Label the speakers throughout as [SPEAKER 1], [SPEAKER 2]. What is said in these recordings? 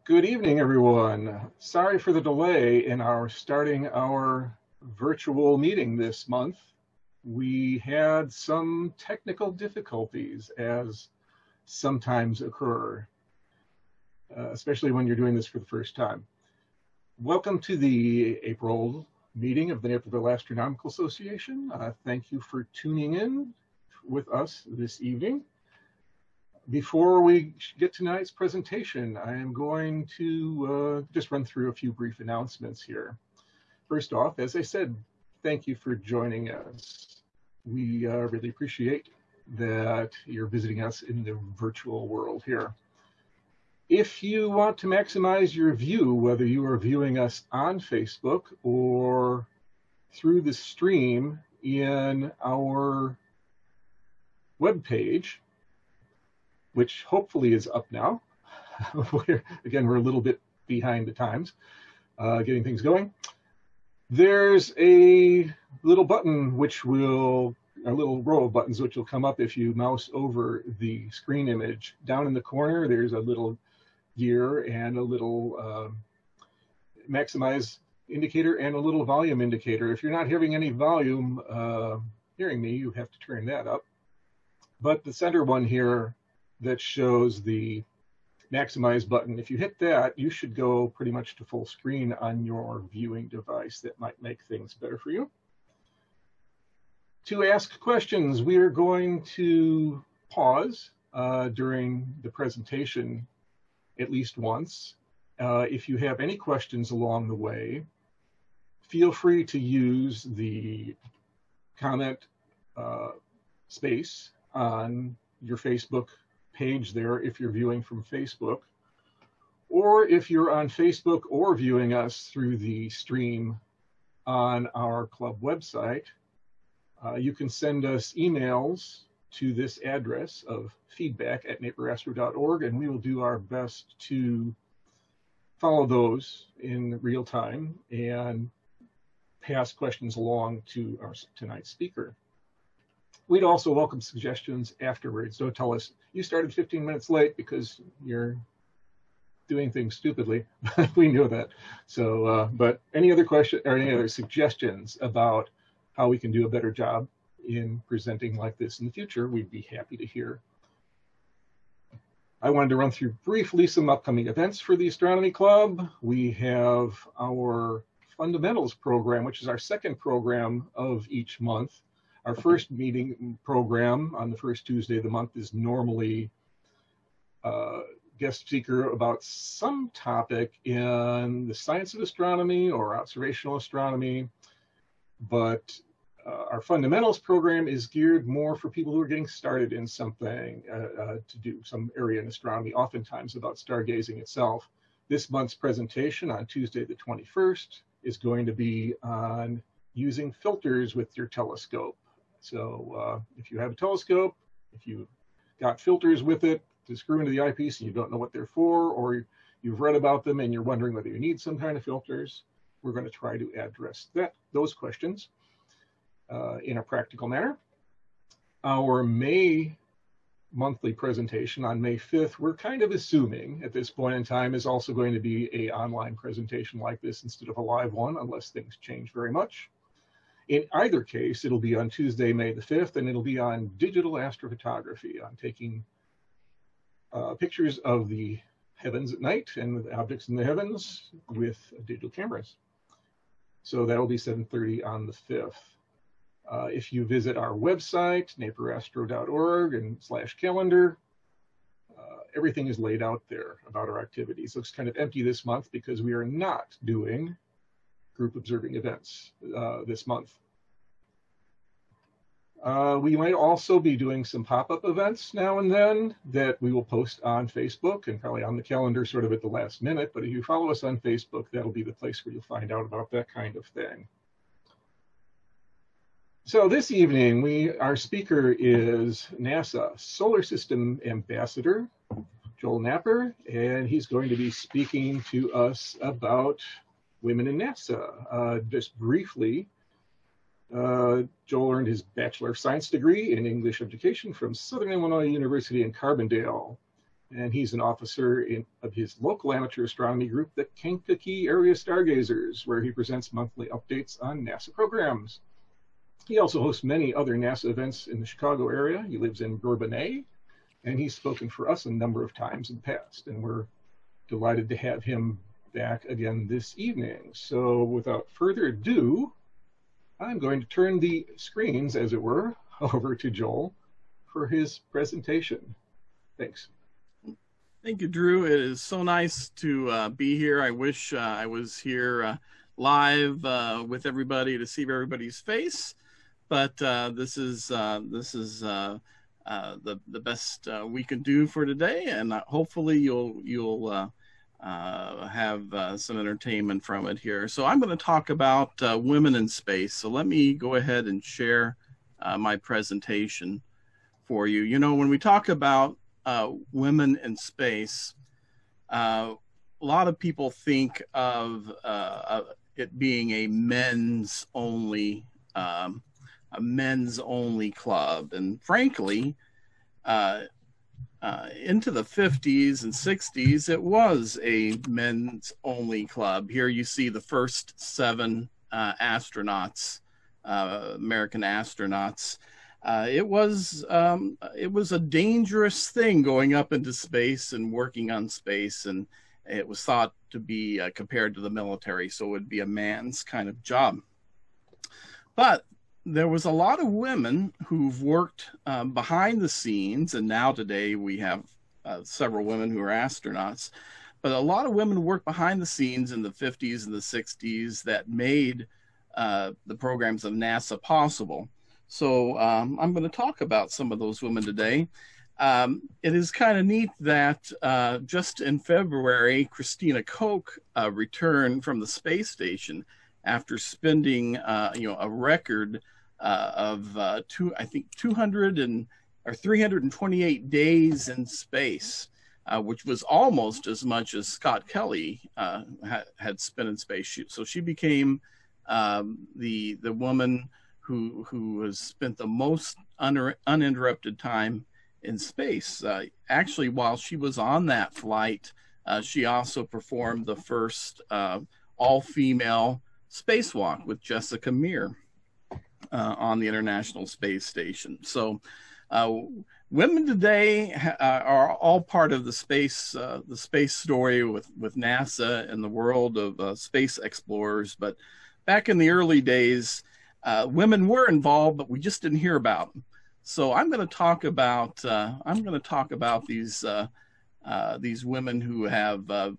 [SPEAKER 1] Good evening, everyone. Sorry for the delay in starting our virtual meeting this month. We had some technical difficulties, as sometimes occur, especially when you're doing this for the first time. Welcome to the April meeting of the Naperville Astronomical Association. Thank you for tuning in with us this evening. Before we get to tonight's presentation, I am going to just run through a few brief announcements here. First off, as I said, thank you for joining us. We really appreciate that you're visiting us in the virtual world here. If you want to maximize your view, whether you are viewing us on Facebook or through the stream in our webpage, which hopefully is up now. We're a little bit behind the times, getting things going. There's a little button a little row of buttons which will come up if you mouse over the screen image. Down in the corner, there's a little gear and a little maximize indicator and a little volume indicator. If you're not having any volume hearing me, you have to turn that up. But the center one here that shows the maximize button, if you hit that, you should go pretty much to full screen on your viewing device. That might make things better for you. To ask questions, we are going to pause during the presentation at least once. If you have any questions along the way, feel free to use the comment space on your Facebook page there if you're viewing from Facebook, or if you're on Facebook or viewing us through the stream on our club website, you can send us emails to this address of feedback@naperastro.org, and we will do our best to follow those in real time and pass questions along to our tonight's speaker. We'd also welcome suggestions afterwards. Don't tell us you started 15 minutes late because you're doing things stupidly. We know that. So, but any other question or any other suggestions about how we can do a better job in presenting like this in the future, we'd be happy to hear. I wanted to run through briefly some upcoming events for the Astronomy Club. We have our Fundamentals program, which is our second program of each month. Our first meeting program on the first Tuesday of the month is normally a guest speaker about some topic in the science of astronomy or observational astronomy. But our fundamentals program is geared more for people who are getting started in something to do some area in astronomy, oftentimes about stargazing itself. This month's presentation on Tuesday the 21st is going to be on using filters with your telescope. So if you have a telescope, if you've got filters with it to screw into the eyepiece and you don't know what they're for, or you've read about them and you're wondering whether you need some kind of filters, we're going to try to address those questions in a practical manner. Our May monthly presentation on May 5th, we're kind of assuming at this point in time is also going to be an online presentation like this instead of a live one, unless things change very much. In either case, it'll be on Tuesday, May the 5th, and it'll be on digital astrophotography, on taking pictures of the heavens at night and the objects in the heavens with digital cameras. So that'll be 7:30 on the 5th. If you visit our website, naperastro.org and /calendar, everything is laid out there about our activities. Looks kind of empty this month because we are not doing group observing events this month. We might also be doing some pop-up events now and then that we will post on Facebook and probably on the calendar sort of at the last minute, but if you follow us on Facebook, that'll be the place where you'll find out about that kind of thing. So this evening, our speaker is NASA Solar System Ambassador, Joel Knapper, and he's going to be speaking to us about women in NASA. Just briefly, Joel earned his Bachelor of Science degree in English Education from Southern Illinois University in Carbondale. and he's an officer of his local amateur astronomy group, the Kankakee Area Stargazers, where he presents monthly updates on NASA programs. He also hosts many other NASA events in the Chicago area. He lives in Bourbonnais, and he's spoken for us a number of times in the past, and we're delighted to have him back again this evening. So without further ado, I'm going to turn the screens, as it were, over to Joel for his presentation. Thanks.
[SPEAKER 2] Thank you, Drew. It is so nice to be here. I wish I was here live with everybody to see everybody's face, but this is the best we can do for today, and hopefully you'll have some entertainment from it here. So I'm going to talk about women in space. So let me go ahead and share my presentation for you. You know, when we talk about women in space, a lot of people think of it being a men's only club, and frankly, into the 50s and 60s, it was a men's only club. Here you see the first 7 astronauts, American astronauts. It was a dangerous thing going up into space and working on space, and it was thought to be compared to the military, so it would be a man's kind of job. But there was a lot of women who've worked behind the scenes, and now today we have several women who are astronauts, but a lot of women worked behind the scenes in the 50s and the 60s that made the programs of NASA possible. So I'm going to talk about some of those women today. It is kind of neat that just in February, Christina Koch returned from the space station after spending a record of 328 days in space, which was almost as much as Scott Kelly had spent in space. So she became the woman who has spent the most uninterrupted time in space. Actually, while she was on that flight, she also performed the first all-female spacewalk with Jessica Meir on the International Space Station. So women today are all part of the space story with NASA and the world of space explorers. But back in the early days, women were involved, but we just didn't hear about them. So I'm going to talk about these women who have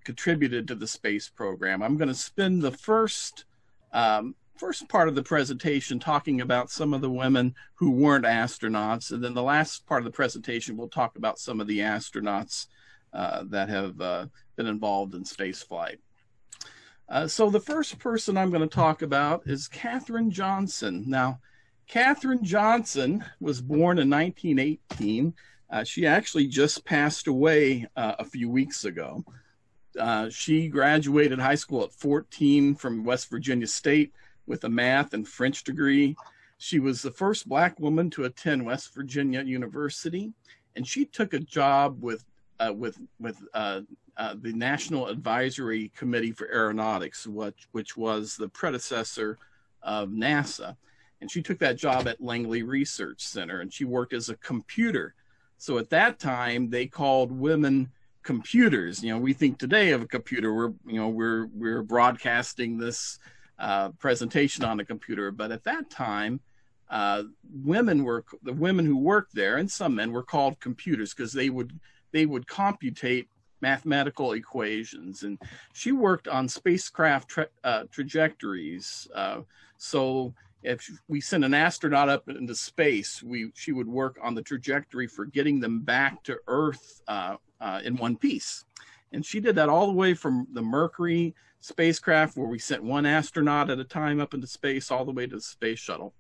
[SPEAKER 2] contributed to the space program. I'm going to spend the first part of the presentation talking about some of the women who weren't astronauts, and then the last part of the presentation we'll talk about some of the astronauts that have been involved in space flight. So the first person I'm going to talk about is Katherine Johnson. Now, Katherine Johnson was born in 1918. She actually just passed away a few weeks ago. She graduated high school at 14 from West Virginia State with a math and French degree. She was the first Black woman to attend West Virginia University, and she took a job with the National Advisory Committee for Aeronautics, which was the predecessor of NASA. And she took that job at Langley Research Center, and she worked as a computer. So at that time, they called women computers. You know, we think today of a computer, we're broadcasting this presentation on a computer, but at that time, the women who worked there, and some men, were called computers because they would computate mathematical equations. And she worked on spacecraft trajectories. So if we send an astronaut up into space, she would work on the trajectory for getting them back to Earth in one piece. And she did that all the way from the Mercury spacecraft, where we sent one astronaut at a time up into space, all the way to the space shuttle.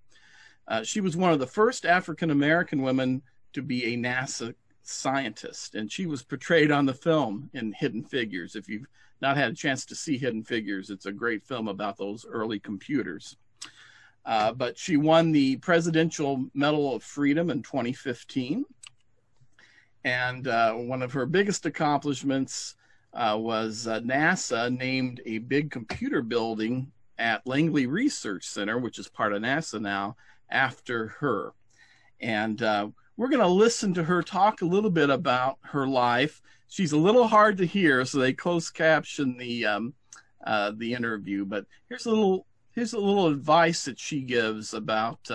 [SPEAKER 2] She was one of the first African-American women to be a NASA scientist, and she was portrayed on the film in Hidden Figures. If you've not had a chance to see Hidden Figures, it's a great film about those early computers. But she won the Presidential Medal of Freedom in 2015. And one of her biggest accomplishments was NASA named a big computer building at Langley Research Center, which is part of NASA now, after her. And we're going to listen to her talk a little bit about her life. She's a little hard to hear, so they closed caption the interview. But here's a little advice that she gives about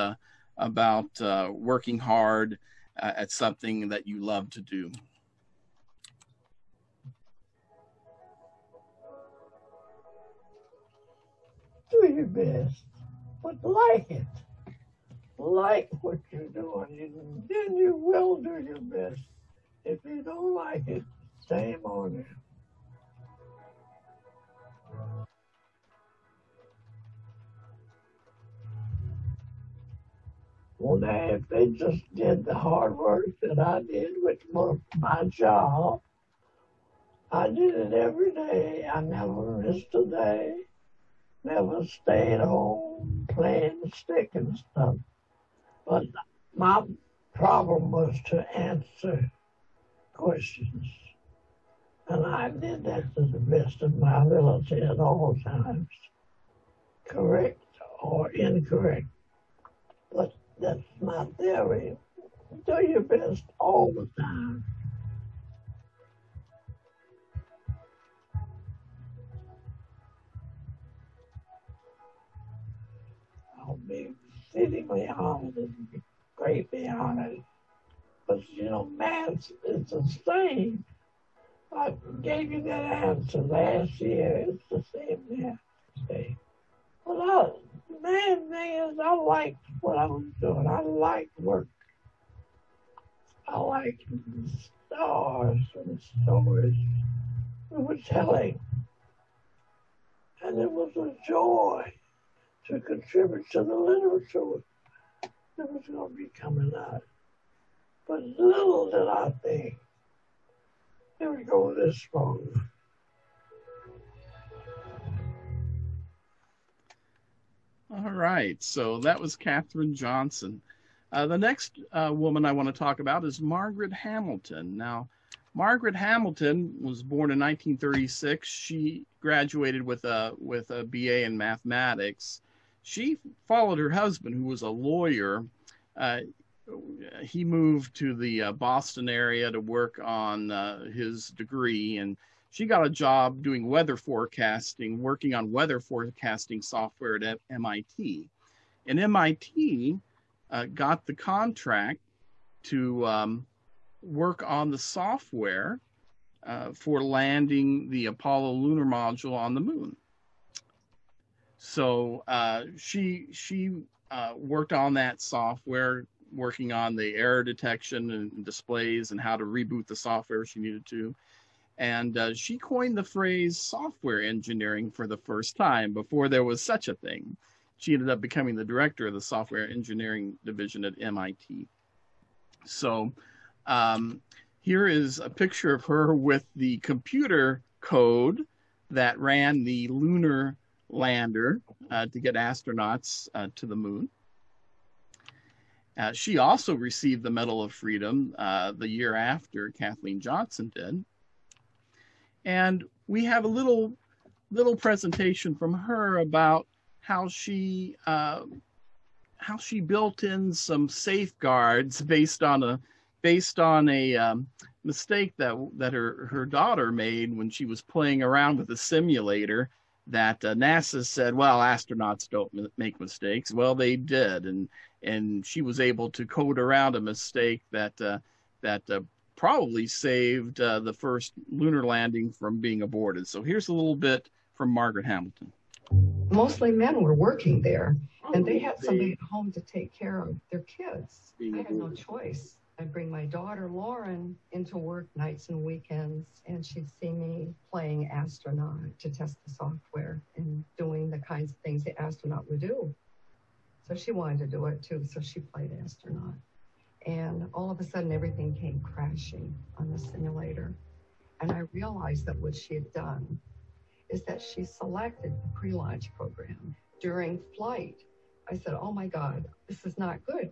[SPEAKER 2] working hard at something that you love to do.
[SPEAKER 3] Do your best, but like it. Like what you're doing, then you will do your best. If you don't like it, shame on you. Well, now, if they just did the hard work that I did, which was my job, I did it every day. I never missed a day. Never stayed home playing the stick and stuff. But my problem was to answer questions. And I did that to the best of my ability at all times. Correct or incorrect. But that's my theory. Do your best all the time. I'll be exceedingly honored and greatly honored. But, you know, math is the same. I gave you that answer last year. It's the same now today. Well, the main thing is I liked what I was doing. I liked work. I liked stars and stories we were telling. And it was a joy to contribute to the literature that was going to be coming out. But little did I think it would go this long.
[SPEAKER 2] All right, so that was Katherine Johnson. The next woman I want to talk about is Margaret Hamilton. Now, Margaret Hamilton was born in 1936. She graduated with a BA in mathematics. She followed her husband, who was a lawyer. He moved to the Boston area to work on his degree, and she got a job doing weather forecasting, working on weather forecasting software at MIT. And MIT got the contract to work on the software for landing the Apollo lunar module on the moon. So she worked on that software, working on the error detection and displays and how to reboot the software she needed to. And she coined the phrase software engineering for the first time before there was such a thing. She ended up becoming the director of the software engineering division at MIT. So here is a picture of her with the computer code that ran the lunar lander to get astronauts to the moon. She also received the Medal of Freedom the year after Kathleen Johnson did. And we have a little presentation from her about how she built in some safeguards based on a mistake that her daughter made when she was playing around with a simulator. That NASA said, well, astronauts don't make mistakes. Well, they did, and she was able to code around a mistake that probably saved the first lunar landing from being aborted. So here's a little bit from Margaret Hamilton.
[SPEAKER 4] Mostly men were working there, and they had somebody at home to take care of their kids. I had no choice. I'd bring my daughter, Lauren, into work nights and weekends, and she'd see me playing astronaut to test the software and doing the kinds of things the astronaut would do. So she wanted to do it too, so she played astronaut. And all of a sudden, everything came crashing on the simulator. And I realized that what she had done is that she selected the pre-launch program. During flight, I said, oh my God, this is not good.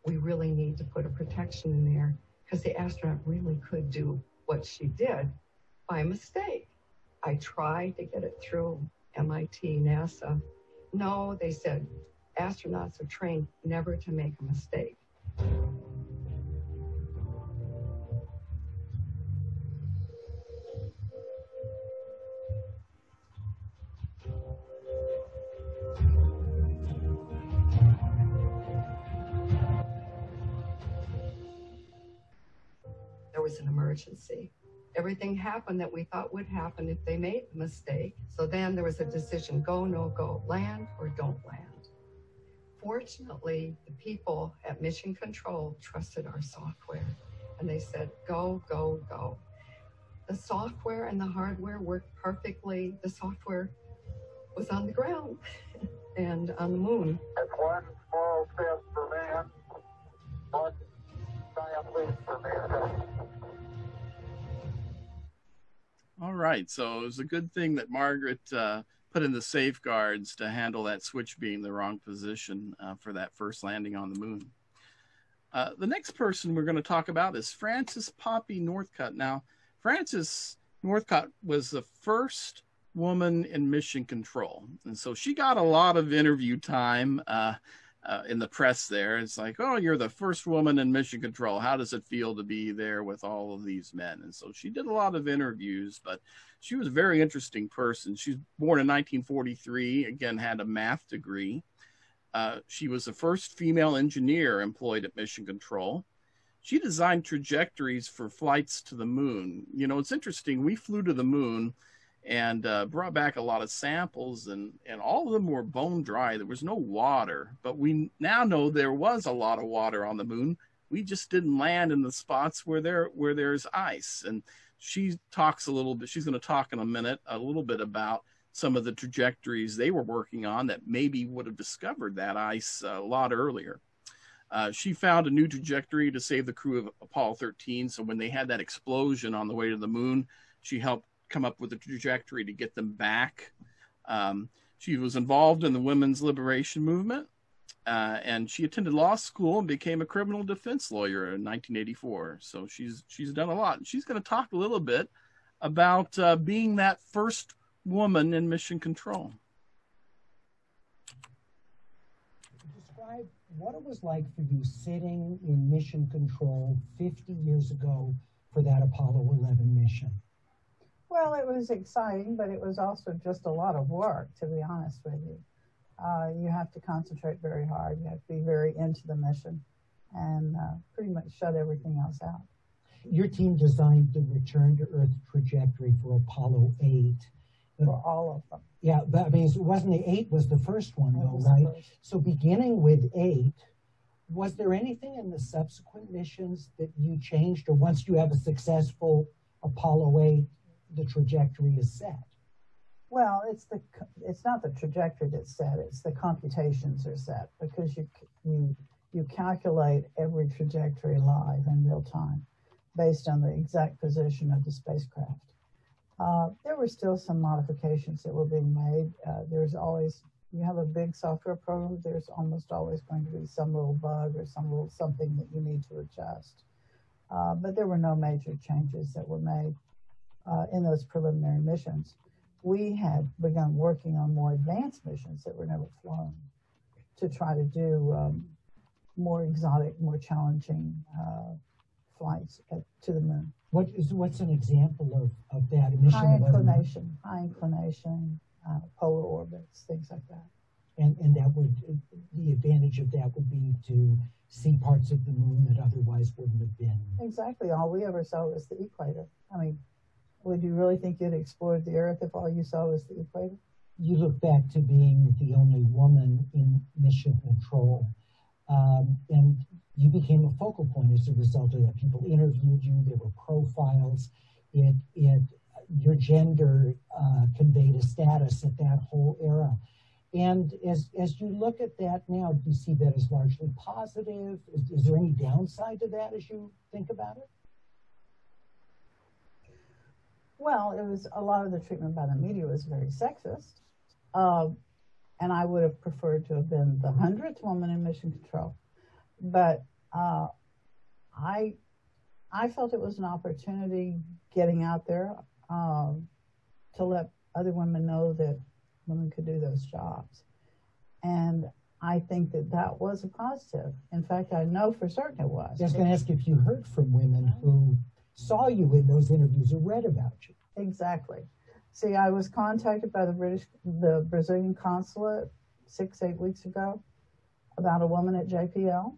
[SPEAKER 4] We really need to put a protection in there because the astronaut really could do what she did by mistake. I tried to get it through MIT, NASA. No, they said, astronauts are trained never to make a mistake. There was an emergency. Everything happened that we thought would happen if they made the mistake. So then there was a decision, go, no go, land or don't land. Fortunately, the people at Mission Control trusted our software, and they said, go, go, go. The software and the hardware worked perfectly. The software was on the ground and on the moon.
[SPEAKER 5] That's one small step for man, one giant leap for mankind.
[SPEAKER 2] All right, so it was a good thing that Margaret put in the safeguards to handle that switch being the wrong position for that first landing on the moon. The next person we're going to talk about is Frances Poppy Northcutt. Now, Frances Northcutt was the first woman in mission control, and so she got a lot of interview time in the press there. It's like, oh, you're the first woman in mission control. How does it feel to be there with all of these men? And so she did a lot of interviews, but she was a very interesting person. She was born in 1943, again, had a math degree. She was the first female engineer employed at Mission Control. She designed trajectories for flights to the moon. You know, it's interesting. We flew to the moon and brought back a lot of samples, and all of them were bone dry. There was no water, but we now know there was a lot of water on the moon. We just didn't land in the spots where there's ice. And she talks a little bit, she's going to talk in a minute, a little bit about some of the trajectories they were working on that maybe would have discovered that ice a lot earlier. She found a new trajectory to save the crew of Apollo 13. So when they had that explosion on the way to the moon, she helped come up with a trajectory to get them back. She was involved in the women's liberation movement, and she attended law school and became a criminal defense lawyer in 1984. So she's done a lot. And she's going to talk a little bit about being that first woman in mission control.
[SPEAKER 6] Describe what it was like for you sitting in mission control 50 years ago for that Apollo 11 mission.
[SPEAKER 7] Well, it was exciting, but it was also just a lot of work, to be honest with you. You have to concentrate very hard. You have to be very into the mission and pretty much shut everything else out.
[SPEAKER 6] Your team designed the return to Earth trajectory for Apollo 8.
[SPEAKER 7] For all of them.
[SPEAKER 6] Yeah, but I mean, it wasn't the 8 was the first one, though, right? So beginning with 8, was there anything in the subsequent missions that you changed, or once you have a successful Apollo 8, the trajectory is set?
[SPEAKER 7] Well, it's not the trajectory that's set, it's the computations are set, because you calculate every trajectory live in real time based on the exact position of the spacecraft. There were still some modifications that were being made. There's always, you have a big software program, there's almost always going to be some little bug or some little something that you need to adjust. But there were no major changes that were made in those preliminary missions. We had begun working on more advanced missions that were never flown to try to do more exotic, more challenging flights to the moon.
[SPEAKER 6] What's an example of that mission?
[SPEAKER 7] High inclination, polar orbits, things like that.
[SPEAKER 6] And that would, the advantage of that would be to see parts of the moon that otherwise wouldn't have been.
[SPEAKER 7] Exactly. All we ever saw was the equator. I mean, would you really think you'd explored the Earth if all you saw was the equator?
[SPEAKER 6] You look back to being the only woman in mission control, and you became a focal point as a result of that. People interviewed you, there were profiles, your gender conveyed a status at that whole era. And as you look at that now, do you see that as largely positive? Is there any downside to that as you think about it?
[SPEAKER 7] Well, it was a lot of the treatment by the media was very sexist. And I would have preferred to have been the 100th woman in mission control. But I I felt it was an opportunity getting out there to let other women know that women could do those jobs. And I think that that was a positive. In fact, I know for certain it was.
[SPEAKER 6] I was going to ask if you heard from women who saw you in those interviews or read about you.
[SPEAKER 7] Exactly. See, I was contacted by the Brazilian consulate 6-8 weeks ago about a woman at JPL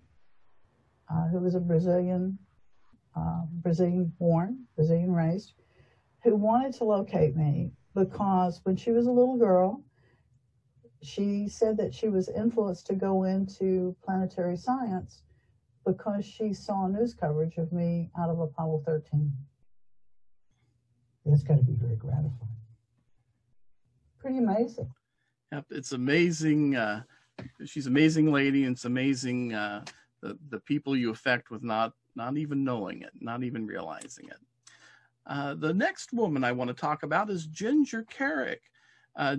[SPEAKER 7] who was a Brazilian born, Brazilian raised, who wanted to locate me because when she was a little girl, she said that she was influenced to go into planetary science because she saw news coverage of me out of Apollo 13.
[SPEAKER 6] That's got to be very gratifying.
[SPEAKER 7] Pretty amazing.
[SPEAKER 2] Yep, it's amazing. She's an amazing lady, and it's amazing the people you affect with not even knowing it, not even realizing it. The next woman I want to talk about is Ginger Kerrick.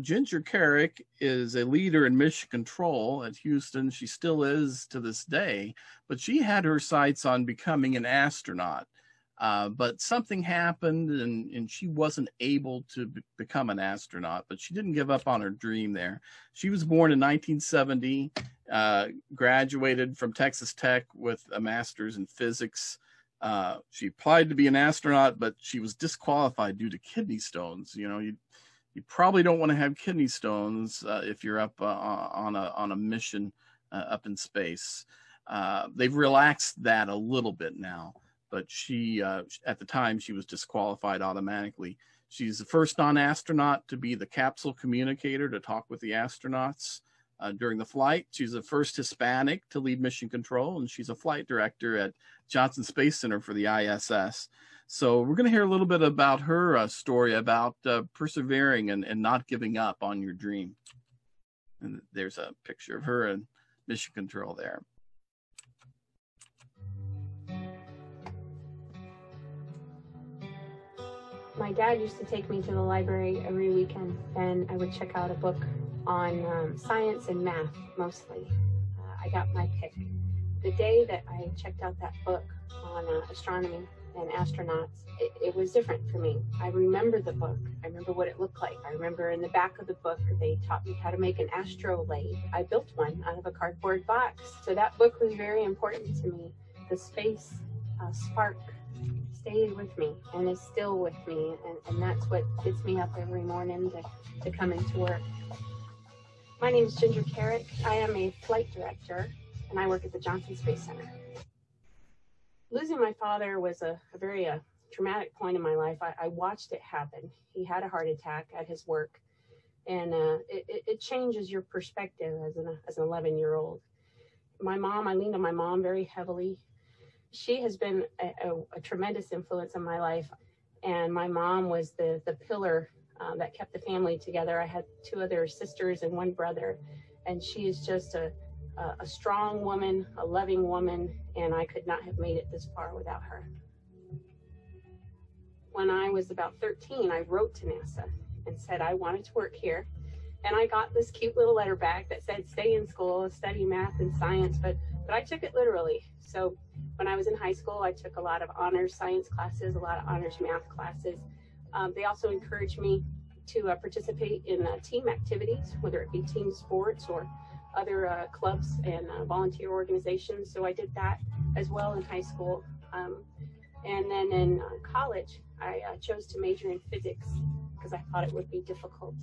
[SPEAKER 2] Ginger Kerrick is a leader in mission control at Houston. She still is to this day, but she had her sights on becoming an astronaut. But something happened and she wasn't able to become an astronaut, but she didn't give up on her dream there. She was born in 1970, graduated from Texas Tech with a master's in physics. She applied to be an astronaut, but she was disqualified due to kidney stones. You know, you probably don't want to have kidney stones if you're up on a mission up in space. They've relaxed that a little bit now. But she, at the time, she was disqualified automatically. She's the first non-astronaut to be the capsule communicator to talk with the astronauts during the flight. She's the first Hispanic to lead mission control, and she's a flight director at Johnson Space Center for the ISS. So we're going to hear a little bit about her story about persevering and not giving up on your dream. And there's a picture of her in mission control there.
[SPEAKER 8] My dad used to take me to the library every weekend, and I would check out a book on science and math, mostly. I got my pick. The day that I checked out that book on astronomy and astronauts, it was different for me. I remember the book. I remember what it looked like. I remember in the back of the book, they taught me how to make an astrolabe. I built one out of a cardboard box. So that book was very important to me. The space spark stayed with me and is still with me, and that's what gets me up every morning to come into work. My name is Ginger Kerrick. I am a flight director, and I work at the Johnson Space Center. Losing my father was a very traumatic point in my life. I watched it happen. He had a heart attack at his work, and it changes your perspective as an 11-year-old. My mom, I leaned on my mom very heavily. She has been a tremendous influence in my life, and my mom was the pillar that kept the family together. I had 2 other sisters and 1 brother, and she is just a strong woman, a loving woman, and I could not have made it this far without her. When I was about 13, I wrote to NASA and said I wanted to work here, and I got this cute little letter back that said stay in school, study math and science, but I took it literally. So when I was in high school, I took a lot of honors science classes, a lot of honors math classes. They also encouraged me to participate in team activities, whether it be team sports or other clubs and volunteer organizations. So I did that as well in high school. And then in college, I chose to major in physics because I thought it would be difficult.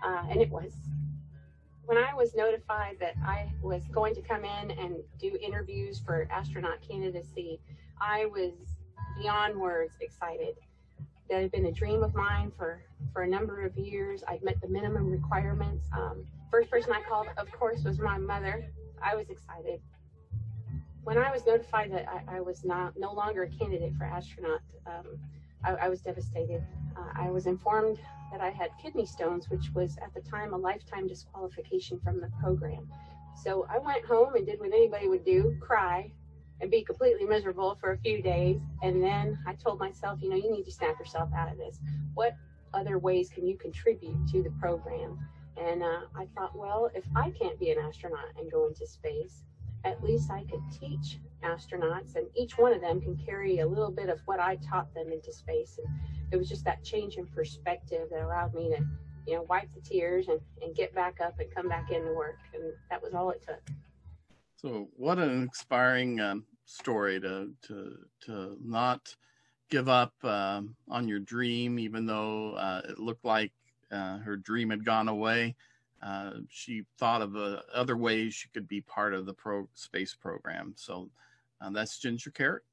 [SPEAKER 8] And it was. When I was notified that I was going to come in and do interviews for astronaut candidacy, I was beyond words excited. That had been a dream of mine for a number of years. I'd met the minimum requirements. First person I called, of course, was my mother. I was excited. When I was notified that I was no longer a candidate for astronaut, I was devastated. I was informed that I had kidney stones, which was at the time a lifetime disqualification from the program. So I went home and did what anybody would do, cry and be completely miserable for a few days. And then I told myself, you need to snap yourself out of this. What other ways can you contribute to the program? And I thought, well, if I can't be an astronaut and go into space, at least I could teach astronauts, and each one of them can carry a little bit of what I taught them into space. And it was just that change in perspective that allowed me to, you know, wipe the tears and get back up and come back into work. And that was all it took.
[SPEAKER 2] So what an inspiring story to not give up on your dream, even though it looked like her dream had gone away. She thought of other ways she could be part of the space program. So that's Ginger Kerrick.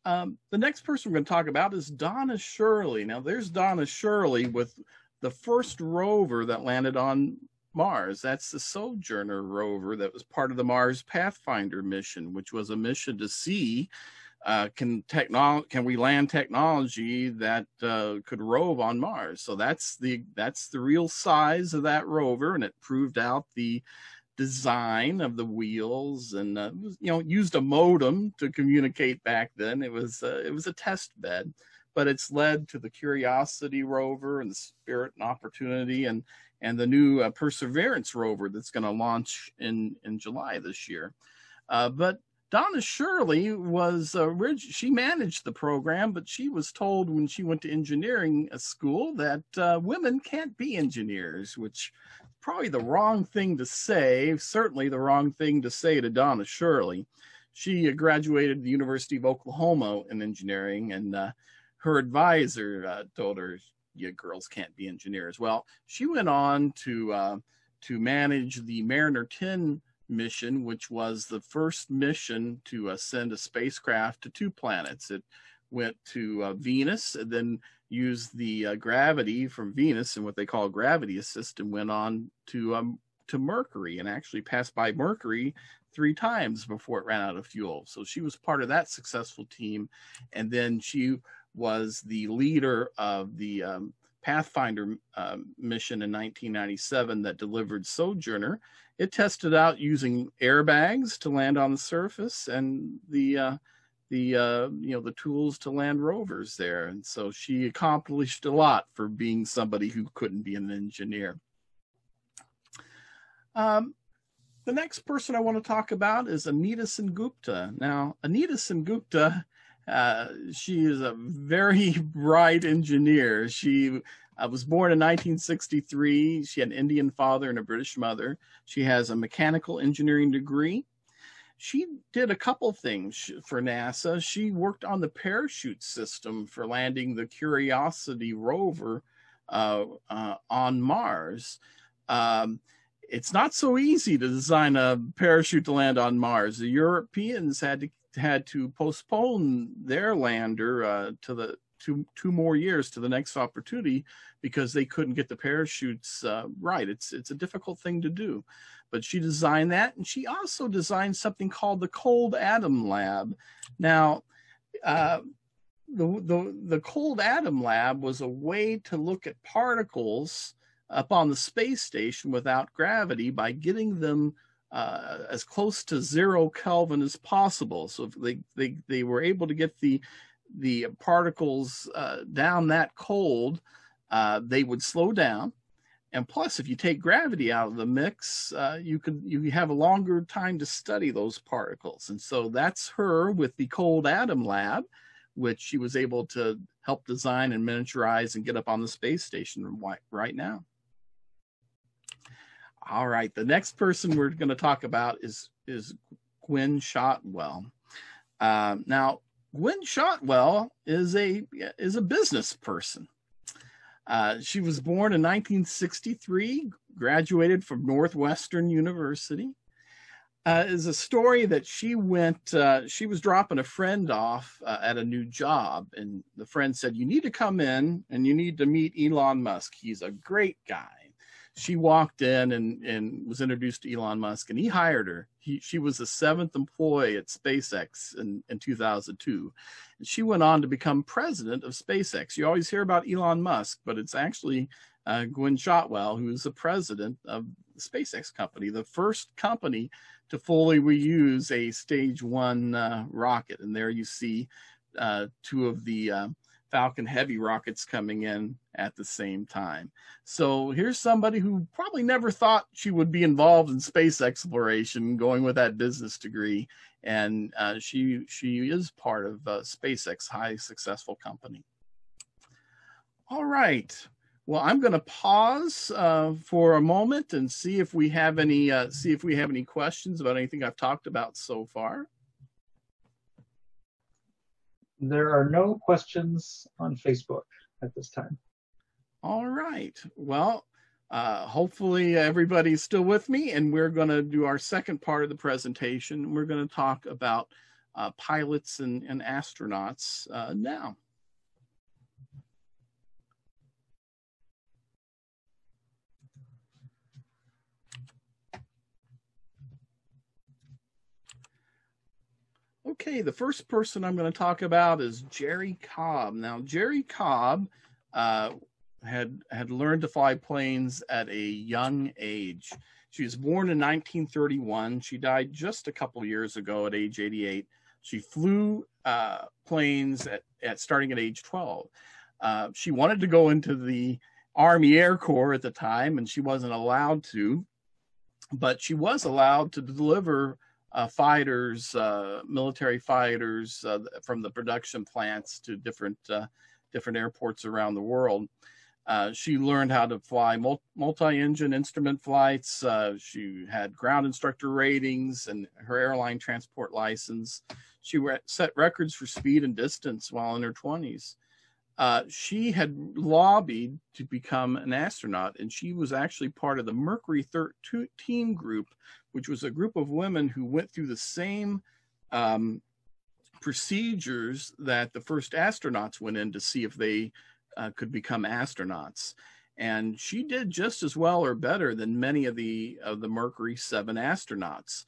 [SPEAKER 2] The next person we're going to talk about is Donna Shirley. Now there's Donna Shirley with the first rover that landed on Mars. That's the Sojourner rover that was part of the Mars Pathfinder mission, which was a mission to see can we land technology that could rove on Mars. So that's the real size of that rover, and it proved out the design of the wheels, and you know, used a modem to communicate back then. It was a test bed, but it's led to the Curiosity rover and the Spirit and Opportunity and the new Perseverance rover that's going to launch in July this year. But Donna Shirley was she managed the program, but she was told when she went to engineering school that women can't be engineers, which is probably the wrong thing to say, certainly the wrong thing to say to Donna Shirley. She graduated the University of Oklahoma in engineering, and her advisor told her, "You girls can't be engineers." Well, she went on to manage the Mariner 10 mission, which was the first mission to send a spacecraft to 2 planets. It went to Venus, and then used the gravity from Venus and what they call gravity assist, and went on to Mercury, and actually passed by Mercury 3 times before it ran out of fuel. So she was part of that successful team, and then she was the leader of the Pathfinder mission in 1997 that delivered Sojourner. It tested out using airbags to land on the surface, and the tools to land rovers there. And so she accomplished a lot for being somebody who couldn't be an engineer. The next person I want to talk about is Anita Sengupta. Now, Anita Sengupta, she is a very bright engineer. She was born in 1963. She had an Indian father and a British mother. She has a mechanical engineering degree. She did a couple things for NASA. She worked on the parachute system for landing the Curiosity rover on Mars. It's not so easy to design a parachute to land on Mars. The Europeans had to postpone their lander to 2 more years to the next opportunity because they couldn't get the parachutes right. It's a difficult thing to do, but she designed that, and she also designed something called the Cold Atom Lab. Now, the Cold Atom Lab was a way to look at particles up on the space station without gravity by getting them as close to 0 Kelvin as possible. So if they were able to get the particles down that cold, they would slow down. And plus, if you take gravity out of the mix, you have a longer time to study those particles. And so that's her with the Cold Atom Lab, which she was able to help design and miniaturize and get up on the space station right now. All right, the next person we're going to talk about is Gwynne Shotwell. Now, Gwynne Shotwell is a business person. She was born in 1963, graduated from Northwestern University. Is a story that she was dropping a friend off at a new job, and the friend said, "You need to come in and you need to meet Elon Musk. He's a great guy." She walked in and was introduced to Elon Musk, and he hired her. She was the 7th employee at SpaceX in 2002. And she went on to become president of SpaceX. You always hear about Elon Musk, but it's actually Gwynne Shotwell who is the president of the SpaceX company, the first company to fully reuse a stage 1 rocket. And there you see 2 of the Falcon Heavy rockets coming in at the same time. So here's somebody who probably never thought she would be involved in space exploration, going with that business degree, and she is part of SpaceX, highly successful company. All right. Well, I'm going to pause for a moment and see if we have any questions about anything I've talked about so far.
[SPEAKER 9] There are no questions on Facebook at this time.
[SPEAKER 2] All right. Well, hopefully everybody's still with me, and we're going to do our second part of the presentation. We're going to talk about pilots and astronauts now. Okay, the first person I'm going to talk about is Jerrie Cobb. Now, Jerrie Cobb had learned to fly planes at a young age. She was born in 1931. She died just a couple years ago at age 88. She flew planes starting at age 12. She wanted to go into the Army Air Corps at the time, and she wasn't allowed to, but she was allowed to deliver fighters, military fighters from the production plants to different airports around the world. She learned how to fly multi-engine instrument flights. She had ground instructor ratings and her airline transport license. She set records for speed and distance while in her 20s. She had lobbied to become an astronaut, and she was actually part of the Mercury 13 group, which was a group of women who went through the same procedures that the first astronauts went in to see if they could become astronauts. And she did just as well or better than many of the Mercury 7 astronauts.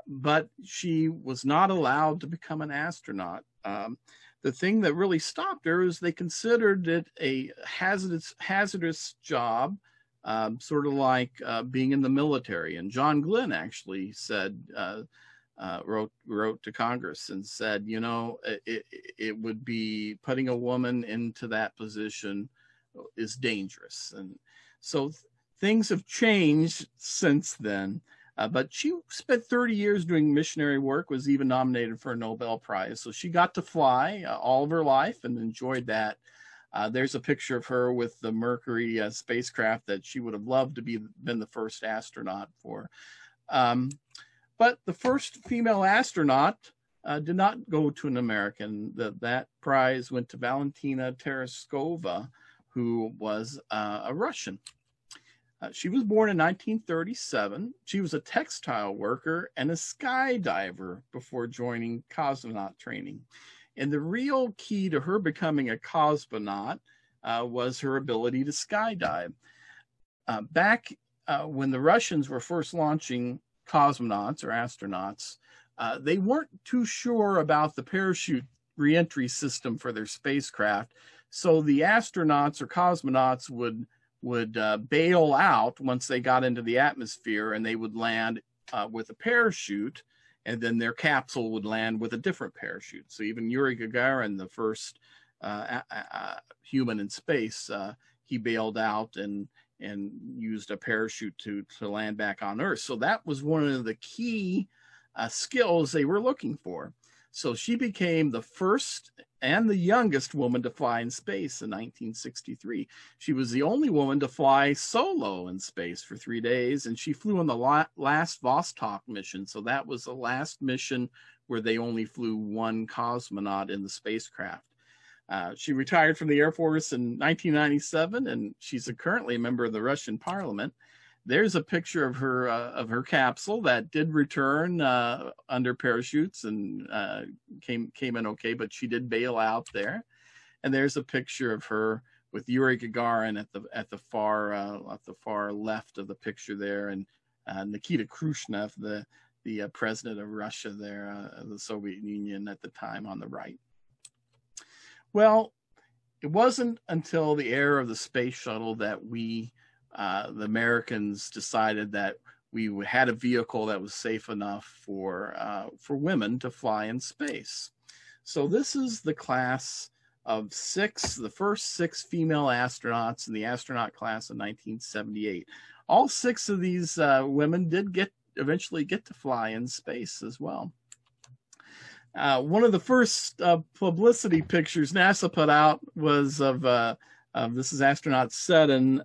[SPEAKER 2] But she was not allowed to become an astronaut. The thing that really stopped her is they considered it a hazardous job, sort of like being in the military. And John Glenn actually said, wrote to Congress and said, you know, it would be putting a woman into that position is dangerous. And so things have changed since then. But she spent 30 years doing missionary work, was even nominated for a Nobel Prize. So she got to fly all of her life and enjoyed that. There's a picture of her with the Mercury spacecraft that she would have loved to been the first astronaut for. But the first female astronaut did not go to an American. That prize went to Valentina Tereshkova, who was a Russian. She was born in 1937. She was a textile worker and a skydiver before joining cosmonaut training. And the real key to her becoming a cosmonaut was her ability to skydive. Back when the Russians were first launching cosmonauts or astronauts, they weren't too sure about the parachute reentry system for their spacecraft. So the astronauts or cosmonauts would bail out once they got into the atmosphere, and they would land with a parachute, and then their capsule would land with a different parachute. So even Yuri Gagarin, the first human in space, he bailed out and used a parachute to land back on Earth. So that was one of the key skills they were looking for. So she became the first and the youngest woman to fly in space in 1963. She was the only woman to fly solo in space for 3 days, and she flew on the last Vostok mission. So that was the last mission where they only flew one cosmonaut in the spacecraft. She retired from the Air Force in 1997, and she's currently a member of the Russian Parliament. There's a picture of her capsule that did return under parachutes and came in okay, but she did bail out there. And there's a picture of her with Yuri Gagarin at the far left of the picture there, and Nikita Khrushchev, the president of Russia there, the Soviet Union at the time, on the right. Well, it wasn't until the era of the space shuttle that we, the Americans, decided that we had a vehicle that was safe enough for women to fly in space. So this is the class of the first 6 female astronauts in the astronaut class of 1978. All 6 of these women did eventually get to fly in space as well. One of the first publicity pictures NASA put out was of this is astronaut Seddon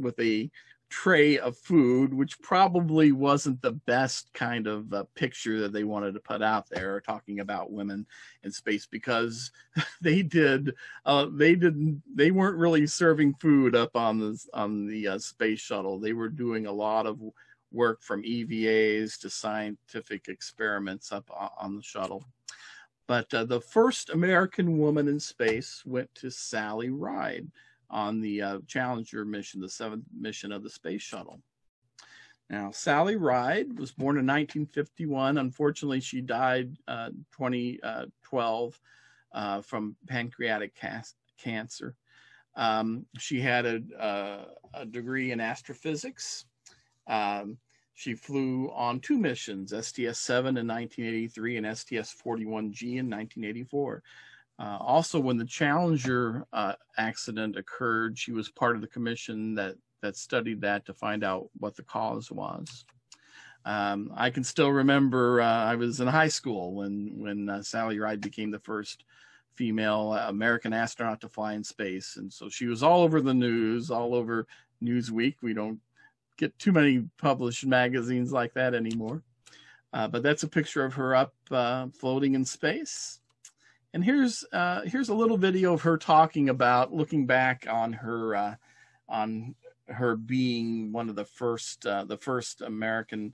[SPEAKER 2] with a tray of food, which probably wasn't the best kind of picture that they wanted to put out there, talking about women in space, because they weren't really serving food up on the space shuttle. They were doing a lot of work, from EVAs to scientific experiments up on the shuttle. But the first American woman in space went to Sally Ride on the Challenger mission, the 7th mission of the space shuttle. Now, Sally Ride was born in 1951. Unfortunately, she died 2012 from pancreatic cancer. She had a degree in astrophysics. She flew on 2 missions, STS-7 in 1983 and STS-41G in 1984. Also, when the Challenger accident occurred, she was part of the commission that studied that to find out what the cause was. I can still remember I was in high school when Sally Ride became the first female American astronaut to fly in space. And so she was all over the news, all over Newsweek. We don't get too many published magazines like that anymore. But that's a picture of her up floating in space. And here's a little video of her talking about, looking back on her being one of the first American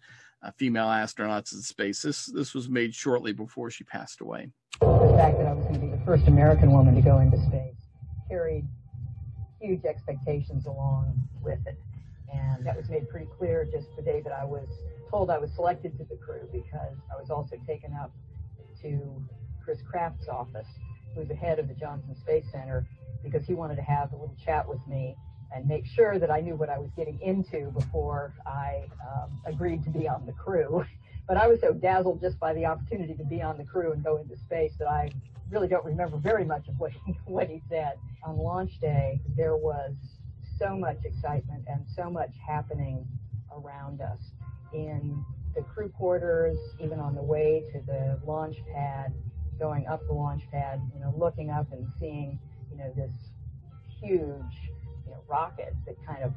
[SPEAKER 2] female astronauts in space. This was made shortly before she passed away.
[SPEAKER 10] The fact that I was going to be the first American woman to go into space carried huge expectations along with it. And that was made pretty clear just the day that I was told I was selected to the crew, because I was also taken up to Chris Kraft's office, who's the head of the Johnson Space Center, because he wanted to have a little chat with me and make sure that I knew what I was getting into before I agreed to be on the crew. But I was so dazzled just by the opportunity to be on the crew and go into space that I really don't remember very much of what he said. On launch day, there was so much excitement and so much happening around us in the crew quarters, even on the way to the launch pad, going up the launch pad, looking up and seeing, this huge, rocket that kind of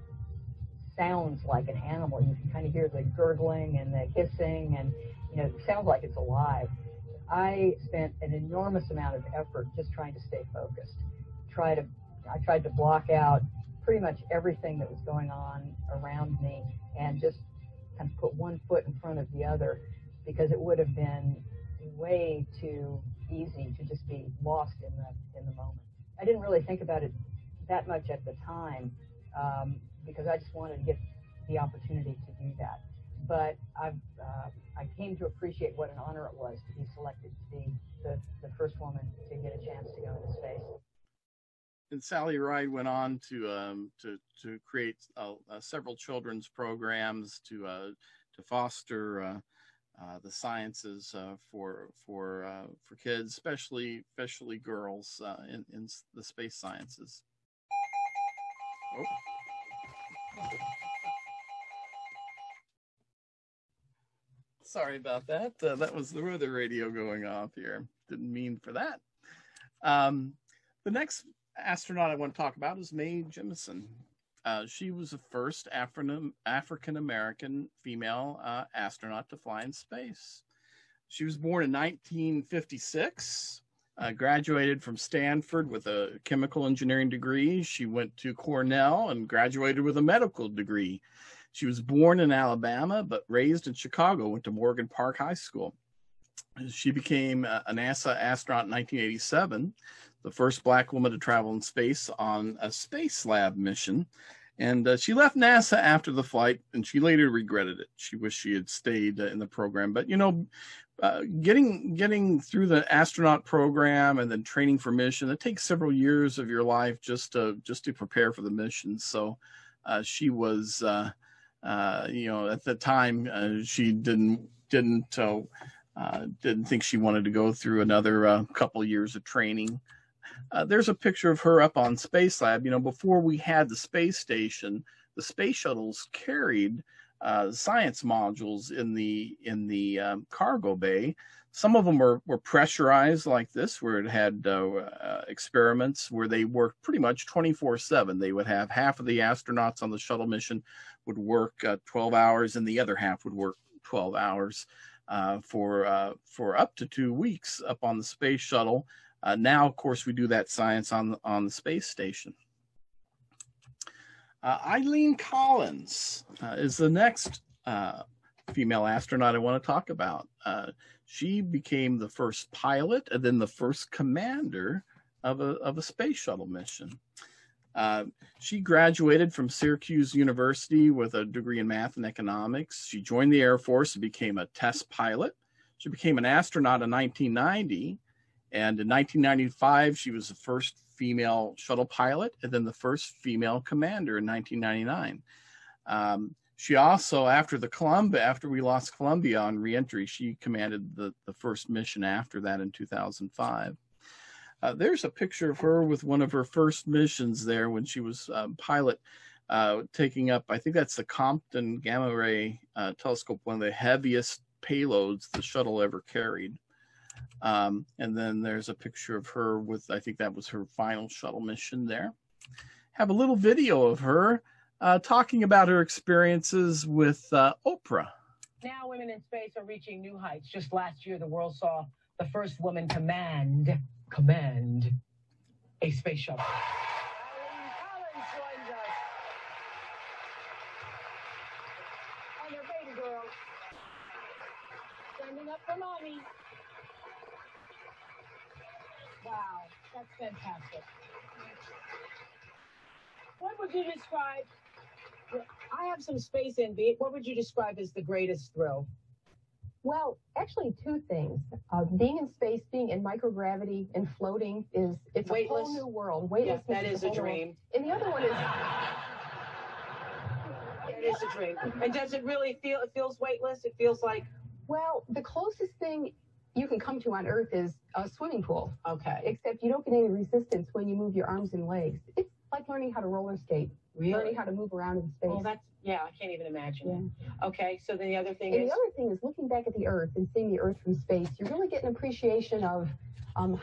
[SPEAKER 10] sounds like an animal. You can kind of hear the gurgling and the hissing, and, it sounds like it's alive. I spent an enormous amount of effort just trying to stay focused. I tried to block out pretty much everything that was going on around me and just kind of put one foot in front of the other, because it would have been way too easy to just be lost in the moment. I didn't really think about it that much at the time, because I just wanted to get the opportunity to do that. But I came to appreciate what an honor it was to be selected to be the first woman to get a chance to go into space.
[SPEAKER 2] And Sally Ride went on to create several children's programs to foster the sciences for kids, especially girls in the space sciences. Oh. Sorry about that. That was the weather radio going off here. Didn't mean for that. The next astronaut I want to talk about is Mae Jemison. She was the first African-American female astronaut to fly in space. She was born in 1956, graduated from Stanford with a chemical engineering degree. She went to Cornell and graduated with a medical degree. She was born in Alabama, but raised in Chicago, went to Morgan Park High School. She became a NASA astronaut in 1987, the first Black woman to travel in space on a Space Lab mission. And she left NASA after the flight, and she later regretted it. She wished she had stayed in the program. But, getting through the astronaut program and then training for mission, it takes several years of your life just to prepare for the mission. So she was, at the time, she didn't Didn't think she wanted to go through another couple years of training. There's a picture of her up on Space Lab. You know, before we had the space station, the space shuttles carried science modules in the cargo bay. Some of them were pressurized like this, where it had experiments where they worked pretty much 24/7. They would have half of the astronauts on the shuttle mission would work 12 hours, and the other half would work 12 hours for up to 2 weeks up on the space shuttle. Now, of course, we do that science on the space station. Eileen Collins is the next female astronaut I want to talk about. She became the first pilot and then the first commander of a space shuttle mission. She graduated from Syracuse University with a degree in math and economics. She joined the Air Force and became a test pilot. She became an astronaut in 1990. And in 1995, she was the first female shuttle pilot and then the first female commander in 1999. She also, after we lost Columbia on reentry, she commanded the first mission after that in 2005. There's a picture of her with one of her first missions there when she was pilot, taking up, I think that's the Compton Gamma Ray telescope, one of the heaviest payloads the shuttle ever carried. And then there's a picture of her with, I think that was her final shuttle mission there. Have a little video of her talking about her experiences with Oprah.
[SPEAKER 11] Now women in space are reaching new heights. Just last year, the world saw the first woman command a space shuttle. Eileen Collins joins us. And her baby girl. Standing up for mommy. Wow, that's fantastic. What would you describe? I have some space envy. What would you describe as the greatest thrill?
[SPEAKER 12] Well, actually, two things. Being in space, being in microgravity and floating it's
[SPEAKER 11] weightless.
[SPEAKER 12] A whole new world.
[SPEAKER 11] Yes, that is a dream.
[SPEAKER 12] And the other one is...
[SPEAKER 11] It is a dream. And does it really feel, it feels weightless? It feels like...
[SPEAKER 12] Well, the closest thing you can come to on Earth is a swimming pool.
[SPEAKER 11] Okay.
[SPEAKER 12] Except you don't get any resistance when you move your arms and legs. It's like learning how to roller skate.
[SPEAKER 11] Really?
[SPEAKER 12] Learning how to move around in space.
[SPEAKER 11] Well, that's, yeah, I can't even imagine.
[SPEAKER 12] Yeah.
[SPEAKER 11] Okay, so then the other thing
[SPEAKER 12] and
[SPEAKER 11] is...
[SPEAKER 12] the other thing is looking back at the Earth and seeing the Earth from space, you really get an appreciation of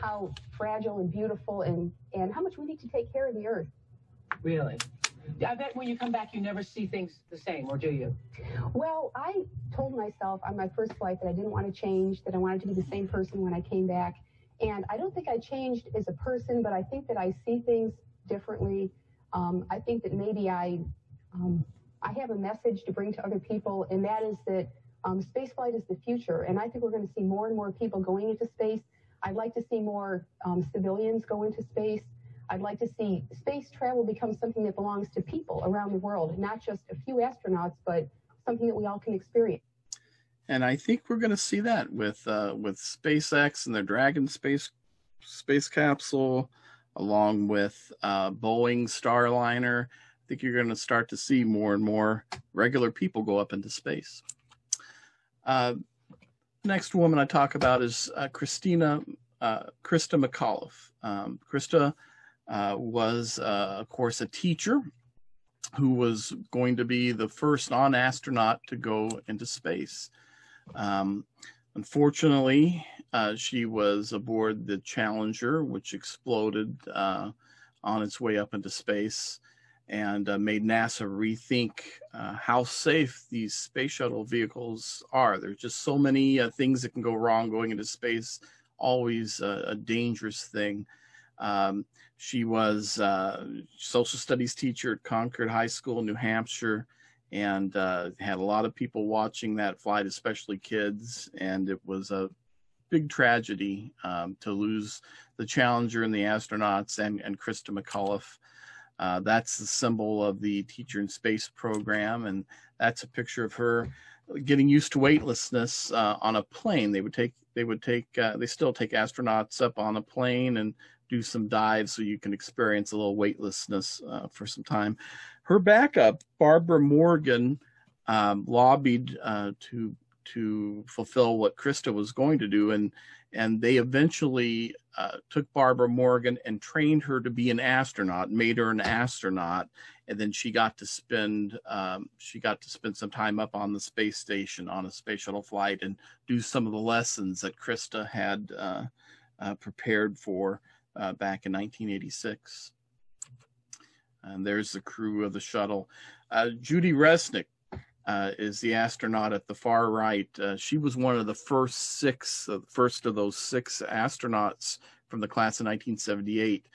[SPEAKER 12] how fragile and beautiful and how much we need to take care of the Earth.
[SPEAKER 11] Really? I bet when you come back, you never see things the same, or do you?
[SPEAKER 12] Well, I told myself on my first flight that I didn't want to change, that I wanted to be the same person when I came back. And I don't think I changed as a person, but I think that I see things differently. I think that maybe I have a message to bring to other people, and that is that spaceflight is the future. And I think we're going to see more and more people going into space. I'd like to see more civilians go into space. I'd like to see space travel become something that belongs to people around the world, not just a few astronauts, but something that we all can experience.
[SPEAKER 2] And I think we're going to see that with SpaceX and their Dragon space capsule, along with Boeing Starliner. I think you're going to start to see more and more regular people go up into space. Next woman I talk about is Christa McAuliffe. Christa was, of course, a teacher who was going to be the first non-astronaut to go into space. Unfortunately, she was aboard the Challenger, which exploded on its way up into space, and made NASA rethink how safe these space shuttle vehicles are. There's just so many things that can go wrong going into space, always a dangerous thing. She was a social studies teacher at Concord High School in New Hampshire, and had a lot of people watching that flight, especially kids, and it was a big tragedy to lose the Challenger and the astronauts and Christa McAuliffe. That's the symbol of the Teacher in Space program, and that's a picture of her getting used to weightlessness on a plane. They still take astronauts up on a plane and do some dives so you can experience a little weightlessness for some time. Her backup, Barbara Morgan, lobbied to to fulfill what Christa was going to do, and they eventually took Barbara Morgan and trained her to be an astronaut, made her an astronaut, and then she got to spend some time up on the space station on a space shuttle flight and do some of the lessons that Christa had prepared for back in 1986. And there's the crew of the shuttle. Judy Resnick is the astronaut at the far right. She was one of the first of those six astronauts from the class of 1978.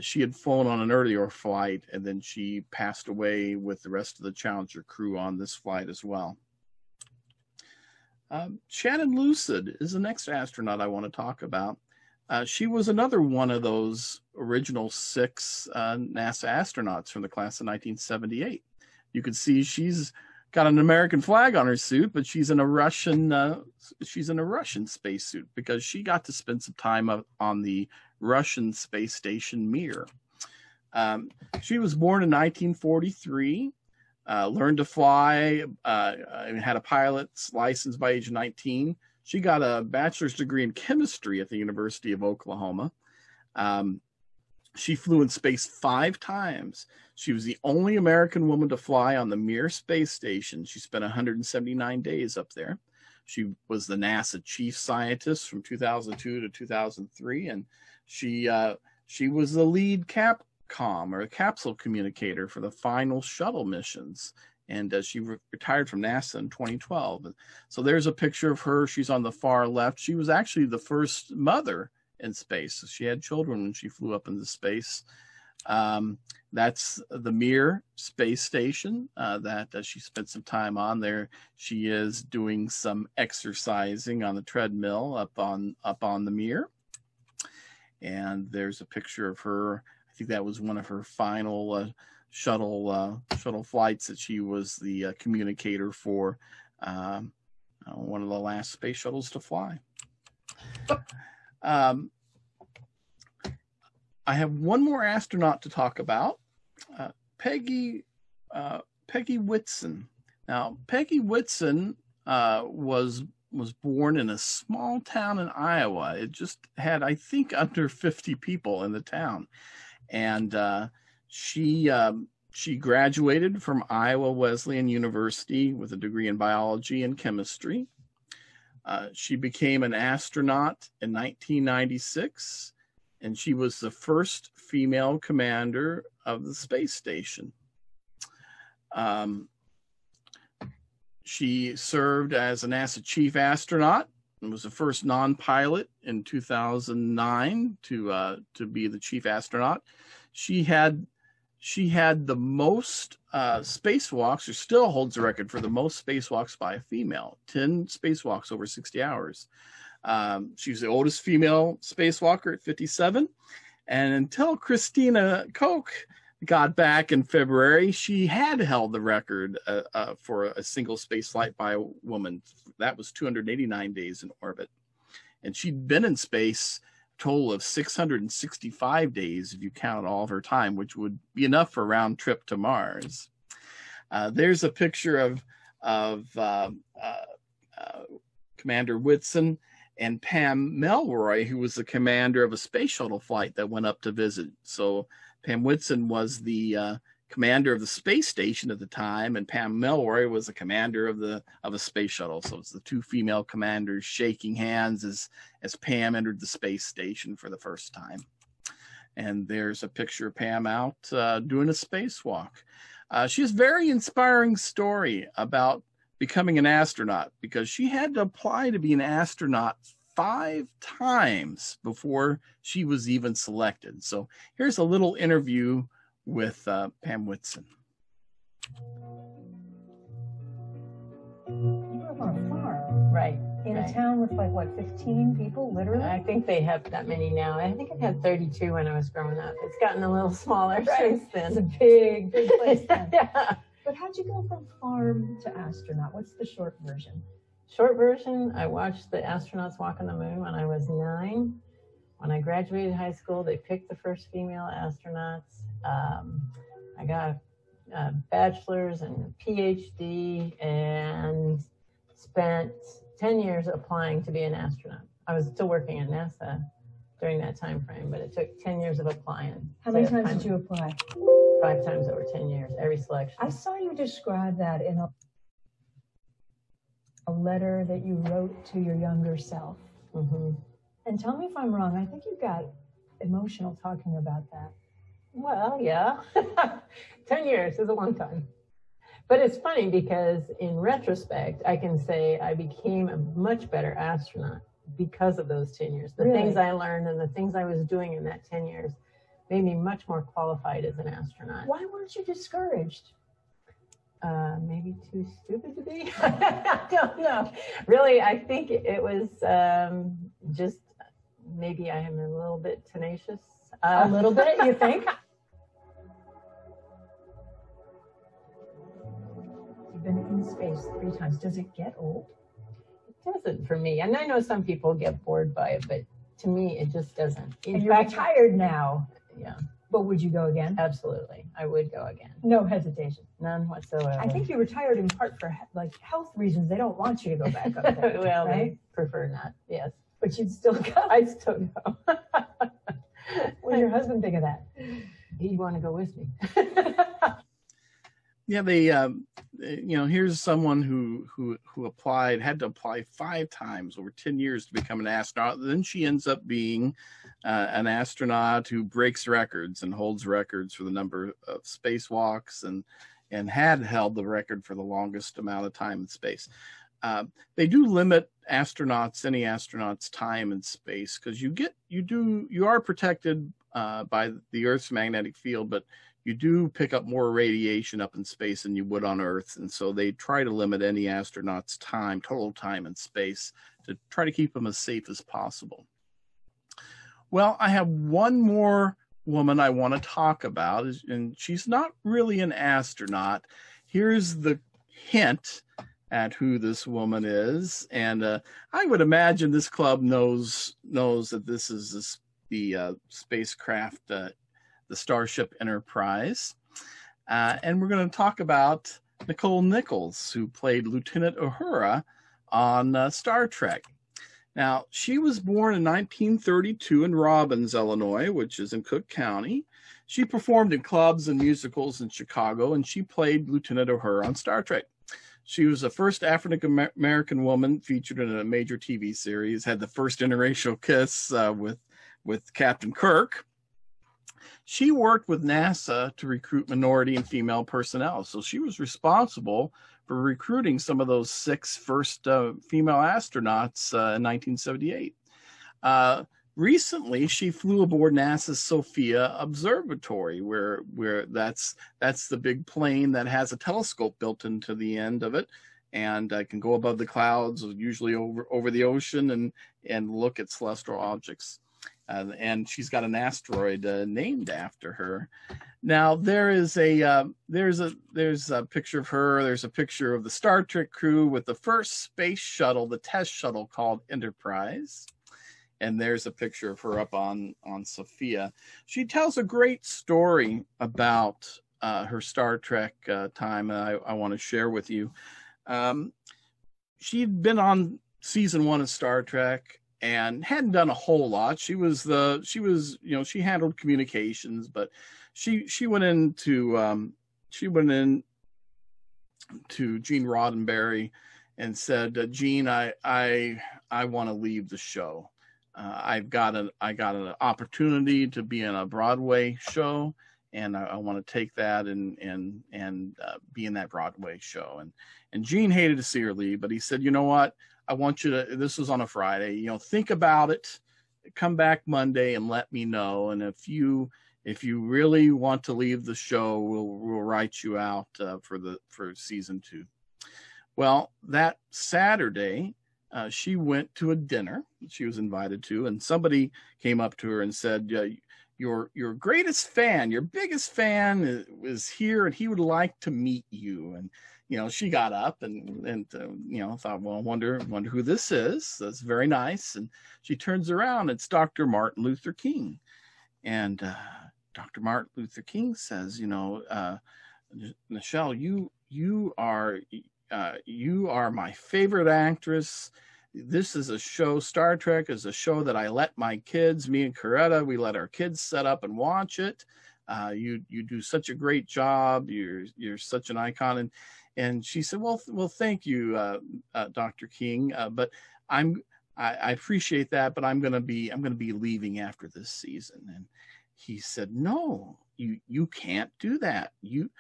[SPEAKER 2] She had flown on an earlier flight, and then she passed away with the rest of the Challenger crew on this flight as well. Shannon Lucid is the next astronaut I want to talk about. She was another one of those original six NASA astronauts from the class of 1978. You can see she's got an American flag on her suit, but she's in a Russian spacesuit because she got to spend some time on the Russian space station Mir. She was born in 1943. Learned to fly, had a pilot's license by age 19. She got a bachelor's degree in chemistry at the University of Oklahoma. She flew in space 5 times. She was the only American woman to fly on the Mir Space Station. She spent 179 days up there. She was the NASA chief scientist from 2002 to 2003, and she was the lead Capcom, or Capsule Communicator, for the final shuttle missions. And she retired from NASA in 2012. So there's a picture of her. She's on the far left. She was actually the first mother in space. So she had children when she flew up into space. That's the Mir Space Station that she spent some time on there. She is doing some exercising on the treadmill up on the Mir. And there's a picture of her. I think that was one of her final shuttle flights that she was the communicator for one of the last space shuttles to fly. I have one more astronaut to talk about, Peggy Whitson. Now, Peggy Whitson was born in a small town in Iowa. It just had, I think, under 50 people in the town, and she graduated from Iowa Wesleyan University with a degree in biology and chemistry. She became an astronaut in 1996, and she was the first female commander of the space station. She served as a NASA chief astronaut and was the first non-pilot in 2009 to be the chief astronaut. She had the most spacewalks, or still holds the record for the most spacewalks by a female, 10 spacewalks over 60 hours. She was the oldest female spacewalker at 57. And until Christina Koch got back in February, she had held the record for a single space flight by a woman. That was 289 days in orbit. And she'd been in space total of 665 days if you count all of her time, which would be enough for a round trip to Mars. There's a picture of Commander Whitson and Pam Melroy, who was the commander of a space shuttle flight that went up to visit. So Pam Whitson was the commander of the space station at the time, and Pam Melroy was the commander of a space shuttle. So it's the two female commanders shaking hands as Pam entered the space station for the first time. And there's a picture of Pam out doing a spacewalk. She has a very inspiring story about becoming an astronaut, because she had to apply to be an astronaut 5 times before she was even selected. So here's a little interview with Pam Whitson.
[SPEAKER 10] You grew up on a farm, right? In a town with like what, 15 people, literally? I think they have that many now. I think it had 32 when I was growing up. It's gotten a little smaller since then.
[SPEAKER 13] It's a big place then.
[SPEAKER 10] Yeah.
[SPEAKER 13] But how'd you go from farm to astronaut? What's the short version?
[SPEAKER 10] Short version, I watched the astronauts walk on the moon when I was 9. When I graduated high school, they picked the first female astronauts. I got a bachelor's and a PhD, and spent 10 years applying to be an astronaut. I was still working at NASA during that time frame, but it took 10 years of applying.
[SPEAKER 13] How many times did you apply?
[SPEAKER 10] 5 times over 10 years, every selection.
[SPEAKER 13] I saw you describe that in a letter that you wrote to your younger self.
[SPEAKER 10] Mm-hmm.
[SPEAKER 13] And tell me if I'm wrong. I think you got emotional talking about that.
[SPEAKER 10] Well, yeah. 10 years is a long time. But it's funny because in retrospect, I can say I became a much better astronaut because of those 10 years. The things I learned and the things I was doing in that 10 years made me much more qualified as an astronaut.
[SPEAKER 13] Why weren't you discouraged?
[SPEAKER 10] Maybe too stupid to be? I don't know. Really, I think it was just maybe I am a little bit tenacious.
[SPEAKER 13] A little bit, you think? You've been in space 3 times. Does it get old?
[SPEAKER 10] It doesn't for me. And I know some people get bored by it, but to me, it just doesn't.
[SPEAKER 13] And you're retired now.
[SPEAKER 10] Yeah.
[SPEAKER 13] But would you go again?
[SPEAKER 10] Absolutely. I would go again.
[SPEAKER 13] No hesitation.
[SPEAKER 10] None whatsoever.
[SPEAKER 13] I think you retired in part for like health reasons. They don't want you to go back up there.
[SPEAKER 10] Well,
[SPEAKER 13] right?
[SPEAKER 10] they prefer not. Yes.
[SPEAKER 13] But you'd still go.
[SPEAKER 10] I'd still go.
[SPEAKER 13] What does your husband think of that?
[SPEAKER 10] He'd want to go with me.
[SPEAKER 2] Yeah, they, here's someone who applied, had to apply 5 times over 10 years to become an astronaut. Then she ends up being an astronaut who breaks records and holds records for the number of spacewalks and had held the record for the longest amount of time in space. They do limit any astronauts' time in space because you are protected by the Earth's magnetic field, but you do pick up more radiation up in space than you would on Earth. And so they try to limit any astronaut's total time in space, to try to keep them as safe as possible. Well, I have one more woman I want to talk about, and she's not really an astronaut. Here's the hint at who this woman is. And I would imagine this club knows that this is the spacecraft, the Starship Enterprise. And we're going to talk about Nichelle Nichols, who played Lieutenant Uhura on Star Trek. Now, she was born in 1932 in Robbins, Illinois, which is in Cook County. She performed in clubs and musicals in Chicago, and she played Lieutenant Uhura on Star Trek. She was the first African-American woman featured in a major TV series, had the first interracial kiss with Captain Kirk. She worked with NASA to recruit minority and female personnel. So she was responsible for recruiting some of those 6 first female astronauts in 1978. Recently, she flew aboard NASA's Sophia Observatory, where that's the big plane that has a telescope built into the end of it, and can go above the clouds, usually over the ocean, and look at celestial objects. And she's got an asteroid named after her. Now there's a picture of her. There's a picture of the Star Trek crew with the first space shuttle, the test shuttle called Enterprise. And there's a picture of her up on Sophia. She tells a great story about her Star Trek time. I want to share with you. She'd been on season 1 of Star Trek and hadn't done a whole lot. She handled communications, but she went in to Gene Roddenberry and said, Gene, I want to leave the show. I got an opportunity to be in a Broadway show, and I want to take that and be in that Broadway show. And Gene hated to see her leave, but he said, you know what? I want you to, this was on a Friday, think about it, come back Monday and let me know. And if you really want to leave the show, we'll write you out for season 2. Well, that Saturday, she went to a dinner she was invited to, and somebody came up to her and said, your greatest fan, your biggest fan is here, and he would like to meet you. And she got up and thought, well, I wonder who this is. That's very nice. And she turns around, it's Dr. Martin Luther King. And Dr. Martin Luther King says, Nichelle, you are you are my favorite actress. This is a show, Star Trek is a show that I let my kids, me and Coretta, we let our kids set up and watch it. You do such a great job. You're such an icon. And she said, well, thank you, Dr. King. But I appreciate that, but I'm going to be leaving after this season. And he said, no, you can't do that. You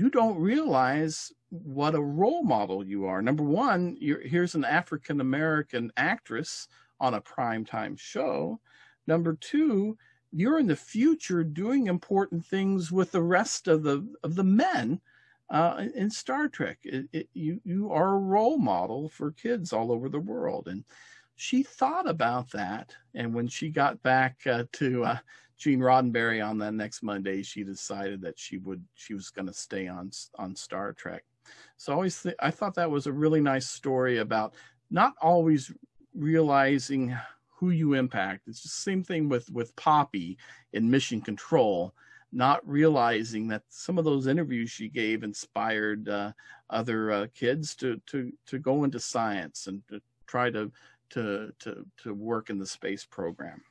[SPEAKER 2] don't realize what a role model you are. Number one, here's an African-American actress on a primetime show. Number two, you're in the future doing important things with the rest of the men in Star Trek. You are a role model for kids all over the world. And she thought about that. And when she got back to Gene Roddenberry on that next Monday, she decided that she was going to stay on Star Trek. So I thought that was a really nice story about not always realizing who you impact. It's the same thing with Poppy in Mission Control, not realizing that some of those interviews she gave inspired other kids to go into science and to try to work in the space program.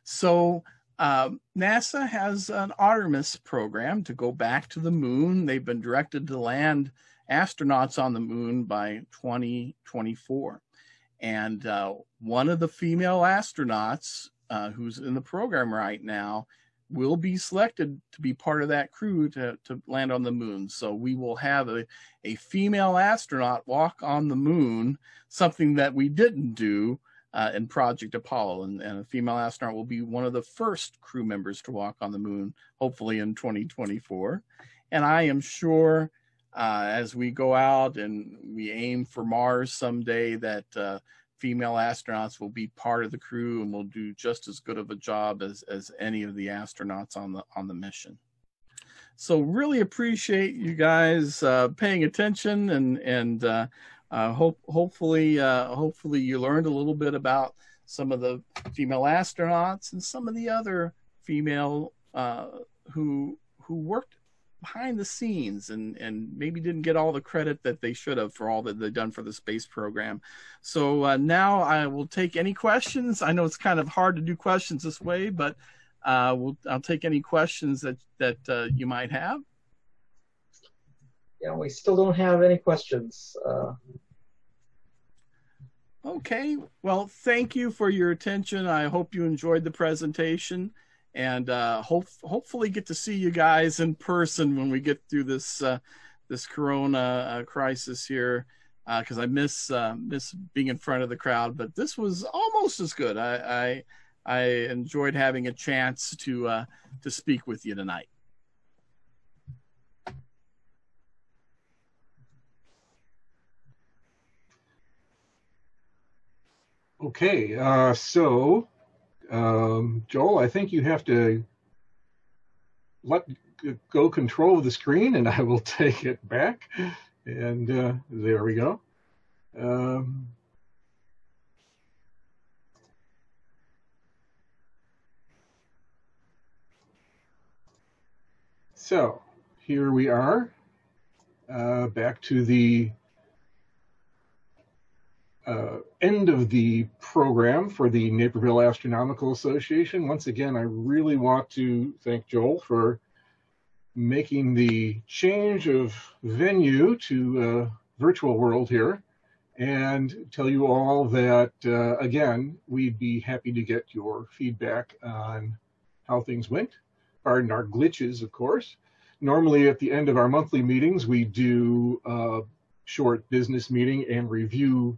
[SPEAKER 2] So NASA has an Artemis program to go back to the moon. They've been directed to land astronauts on the moon by 2024. And one of the female astronauts who's in the program right now will be selected to be part of that crew to land on the moon. So we will have a female astronaut walk on the moon, something that we didn't do in Project Apollo. And a female astronaut will be one of the first crew members to walk on the moon, hopefully in 2024. And I am sure as we go out and we aim for Mars someday, that female astronauts will be part of the crew and will do just as good of a job as any of the astronauts on the mission. So really appreciate you guys paying attention, and hopefully you learned a little bit about some of the female astronauts and some of the other female who worked behind the scenes and maybe didn't get all the credit that they should have for all that they've done for the space program. So now I will take any questions. I know it's kind of hard to do questions this way, but I'll take any questions that you might have.
[SPEAKER 9] Yeah, we still don't have any questions.
[SPEAKER 2] Okay, well, thank you for your attention. I hope you enjoyed the presentation, and hopefully get to see you guys in person when we get through this this Corona crisis here, because I miss being in front of the crowd. But this was almost as good. I enjoyed having a chance to speak with you tonight.
[SPEAKER 1] Okay, so Joel, I think you have to let go control of the screen, and I will take it back. And there we go. So here we are, back to the end of the program for the Naperville Astronomical Association. Once again, I really want to thank Joel for making the change of venue to a virtual world here, and tell you all that, again, we'd be happy to get your feedback on how things went. Pardon our glitches, of course. Normally at the end of our monthly meetings, we do a short business meeting and review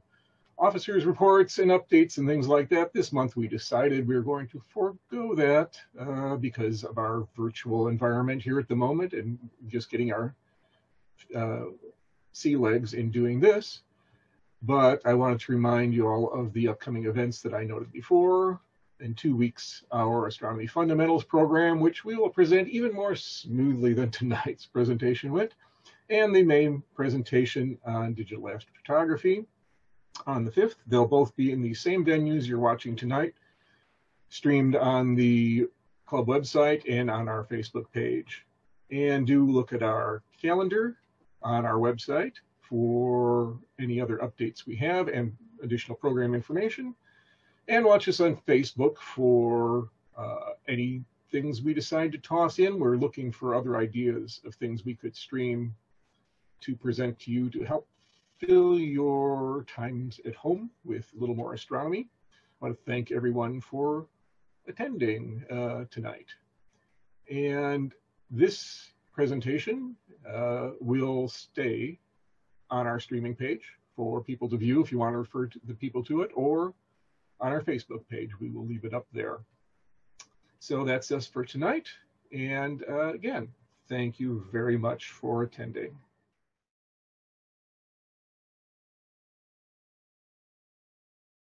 [SPEAKER 1] officers' reports and updates and things like that. This month we decided we were going to forego that because of our virtual environment here at the moment and just getting our sea legs in doing this. But I wanted to remind you all of the upcoming events that I noted before. In 2 weeks, our Astronomy Fundamentals program, which we will present even more smoothly than tonight's presentation went, and the main presentation on digital astrophotography on the 5th. They'll both be in the same venues you're watching tonight, streamed on the club website and on our Facebook page. And do look at our calendar on our website for any other updates we have and additional program information. And watch us on Facebook for any things we decide to toss in. We're looking for other ideas of things we could stream to present to you to help fill your times at home with a little more astronomy. I want to thank everyone for attending tonight. And this presentation will stay on our streaming page for people to view if you want to refer to the people to it, or on our Facebook page. We will leave it up there. So that's us for tonight. And again, thank you very much for attending.